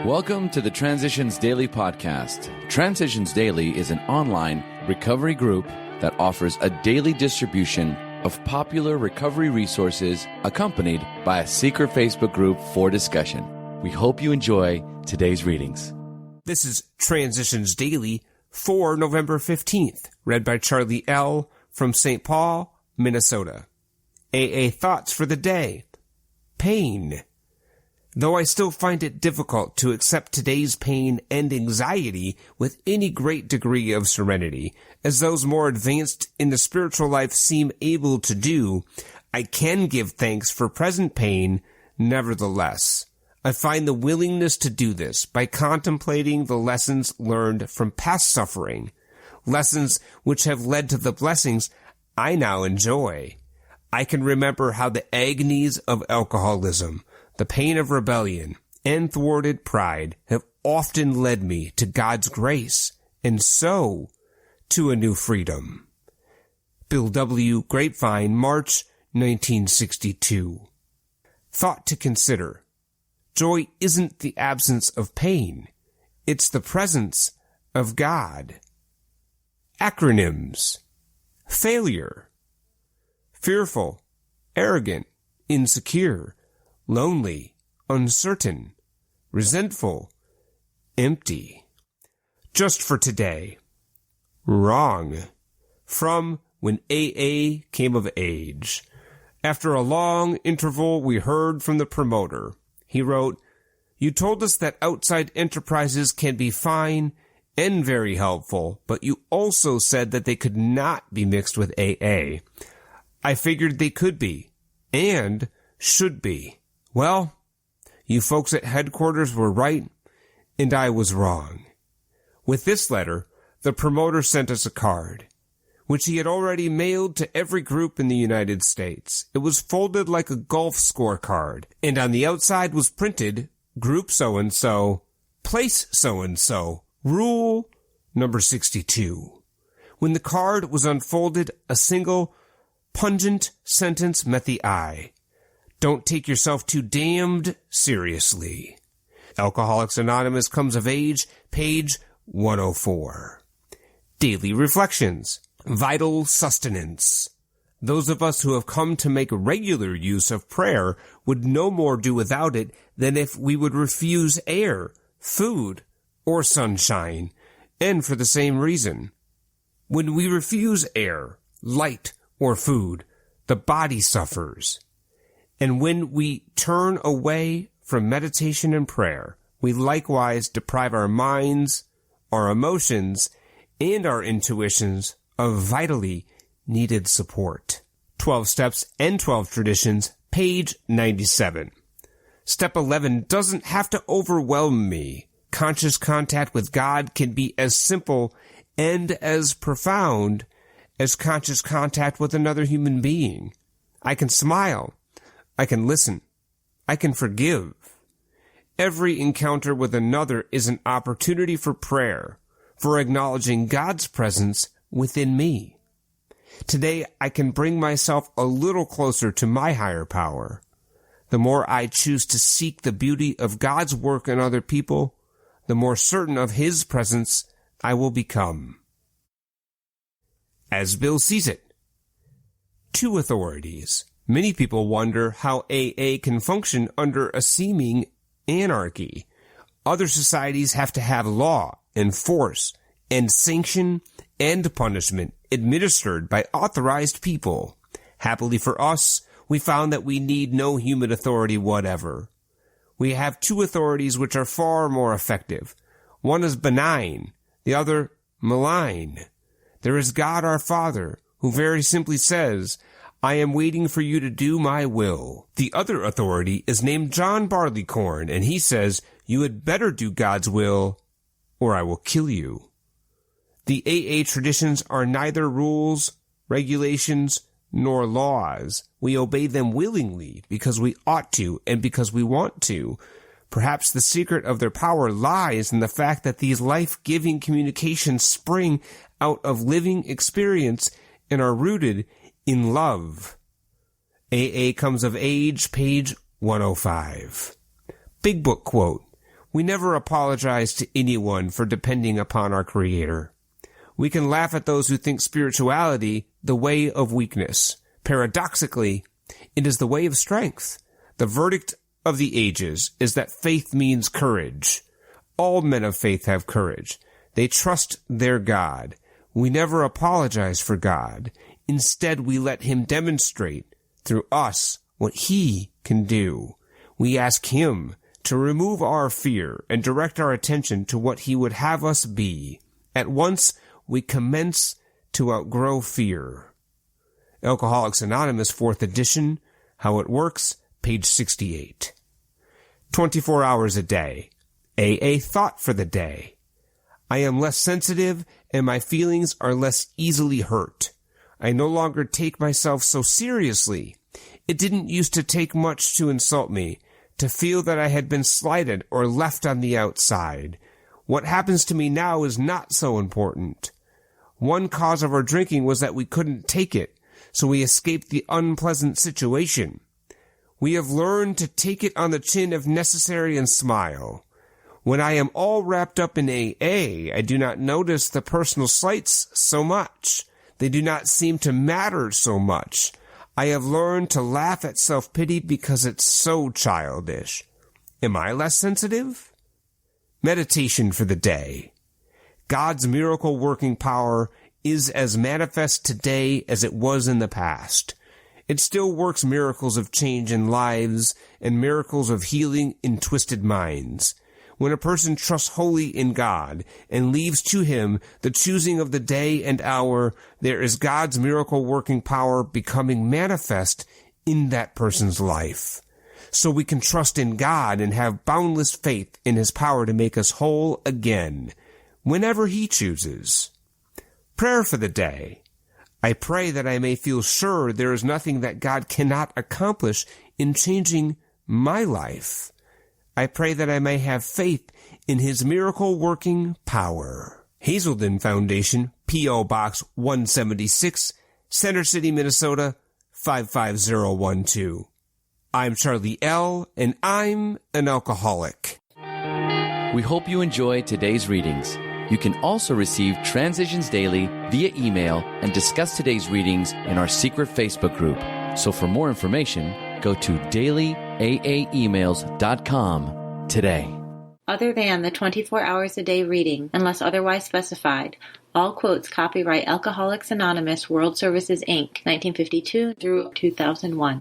Welcome to the Transitions Daily podcast. Transitions Daily is an online recovery group that offers a daily distribution of popular recovery resources accompanied by a secret Facebook group for discussion. We hope you enjoy today's readings. This is Transitions Daily for November 15th, read by Charlie L. from St. Paul, Minnesota. AA thoughts for the day. Pain. Though I still find it difficult to accept today's pain and anxiety with any great degree of serenity, as those more advanced in the spiritual life seem able to do, I can give thanks for present pain nevertheless. I find the willingness to do this by contemplating the lessons learned from past suffering, lessons which have led to the blessings I now enjoy. I can remember how the agonies of alcoholism, the pain of rebellion, and thwarted pride have often led me to God's grace, and so to a new freedom. Bill W. Grapevine, March 1962. Thought to consider. Joy isn't the absence of pain. It's the presence of God. Acronyms. Failure. Fearful, arrogant, insecure, lonely, uncertain, resentful, empty. Just for today. Wrong. From When AA Came of Age. After a long interval, we heard from the promoter. He wrote, "You told us that outside enterprises can be fine and very helpful, but you also said that they could not be mixed with AA. I figured they could be, and should be. Well, you folks at headquarters were right, and I was wrong." With this letter, the promoter sent us a card, which he had already mailed to every group in the United States. It was folded like a golf scorecard, and on the outside was printed, Group so-and-so, Place so-and-so, Rule number 62. When the card was unfolded, a single, pungent sentence met the eye. Don't take yourself too damned seriously. Alcoholics Anonymous Comes of Age, page 104. Daily Reflections. Vital sustenance. Those of us who have come to make regular use of prayer would no more do without it than if we would refuse air, food, or sunshine, and for the same reason. When we refuse air, light, or food, the body suffers. And when we turn away from meditation and prayer, we likewise deprive our minds, our emotions, and our intuitions of vitally needed support. 12 Steps and 12 Traditions, page 97. Step 11 doesn't have to overwhelm me. Conscious contact with God can be as simple and as profound as conscious contact with another human being. I can smile. I can listen. I can forgive. Every encounter with another is an opportunity for prayer, for acknowledging God's presence within me. Today, I can bring myself a little closer to my higher power. The more I choose to seek the beauty of God's work in other people, the more certain of His presence I will become. As Bill sees it. Two authorities. Many people wonder how AA can function under a seeming anarchy. Other societies have to have law and force and sanction and punishment administered by authorized people. Happily for us, we found that we need no human authority whatever. We have two authorities which are far more effective. One is benign, the other malign. There is God our Father, who very simply says, "I am waiting for you to do my will." The other authority is named John Barleycorn, and he says, "You had better do God's will, or I will kill you." The AA traditions are neither rules, regulations, nor laws. We obey them willingly because we ought to and because we want to. Perhaps the secret of their power lies in the fact that these life-giving communications spring out of living experience and are rooted in love. AA Comes of Age, page 105. Big Book quote. We never apologize to anyone for depending upon our Creator. We can laugh at those who think spirituality the way of weakness. Paradoxically, it is the way of strength. The verdict of the ages is that faith means courage. All men of faith have courage. They trust their God. We never apologize for God. Instead, we let Him demonstrate through us what He can do. We ask Him to remove our fear and direct our attention to what He would have us be. At once, we commence to outgrow fear. Alcoholics Anonymous, 4th edition, How It Works, page 68. 24 hours a day. AA thought for the day. I am less sensitive and my feelings are less easily hurt. I no longer take myself so seriously. It didn't used to take much to insult me, to feel that I had been slighted or left on the outside. What happens to me now is not so important. One cause of our drinking was that we couldn't take it, so we escaped the unpleasant situation. We have learned to take it on the chin if necessary and smile. When I am all wrapped up in AA, I do not notice the personal slights so much. They do not seem to matter so much. I have learned to laugh at self-pity because it's so childish. Am I less sensitive? Meditation for the day. God's miracle-working power is as manifest today as it was in the past. It still works miracles of change in lives and miracles of healing in twisted minds. When a person trusts wholly in God and leaves to Him the choosing of the day and hour, there is God's miracle-working power becoming manifest in that person's life. So we can trust in God and have boundless faith in His power to make us whole again, whenever He chooses. Prayer for the day. I pray that I may feel sure there is nothing that God cannot accomplish in changing my life. I pray that I may have faith in His miracle-working power. Hazelden Foundation, P.O. Box 176, Center City, Minnesota, 55012. I'm Charlie L., and I'm an alcoholic. We hope you enjoyed today's readings. You can also receive Transitions Daily via email and discuss today's readings in our secret Facebook group. So for more information, go to dailyaaemails.com today. Other than the 24 hours a day reading, unless otherwise specified, all quotes copyright Alcoholics Anonymous World Services, Inc., 1952 through 2001.